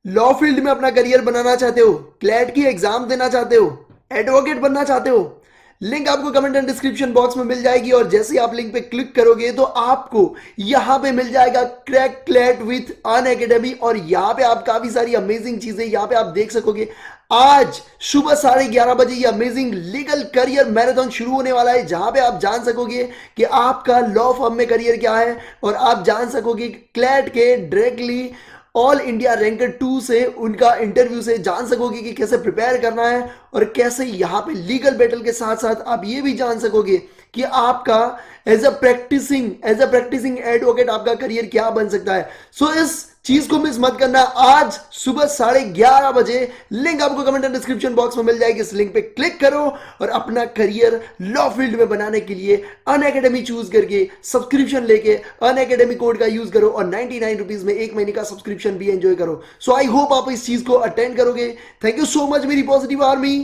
Law field में अपना career बनाना चाहते हो, क्लैट की एग्जाम देना चाहते हो, एडवोकेट बनना चाहते हो, लिंक आपको कमेंट एंड डिस्क्रिप्शन बॉक्स में मिल जाएगी। और जैसे ही आप लिंक पे क्लिक करोगे तो आपको यहां पे मिल जाएगा crack CLAT with Unacademy. और यहां पे आप काफी सारी अमेजिंग चीजें यहां पे आप देख सकोगे। आज सुबह 11:30 बजे ये अमेजिंग लीगल करियर मैराथन शुरू होने वाला है, जहां पे आप जान सकोगे कि आपका लॉ फर्म में करियर क्या है। और आप जान सकोगे क्लैट के डायरेक्टली ऑल इंडिया रैंकर 2 से उनका इंटरव्यू से जान सकोगे कि कैसे प्रिपेयर करना है। और कैसे यहाँ पे लीगल बैटल के साथ साथ आप ये भी जान सकोगे कि आपका एज अ प्रैक्टिसिंग एडवोकेट आपका करियर क्या बन सकता है। सो इस चीज को मिस मत करना। आज सुबह 11:30 बजे लिंक आपको कमेंट एंड डिस्क्रिप्शन बॉक्स में मिल जाएगी। इस लिंक पे क्लिक करो और अपना करियर लॉ फील्ड में बनाने के लिए अन अकेडमी चूज करके सब्सक्रिप्शन लेके अन अकेडमी कोड का यूज करो और 99 रुपीज में एक महीने का सब्सक्रिप्शन भी एंजॉय करो। सो आई होप आप इस चीज को अटेंड करोगे। थैंक यू सो मच मेरी पॉजिटिव आर्मी।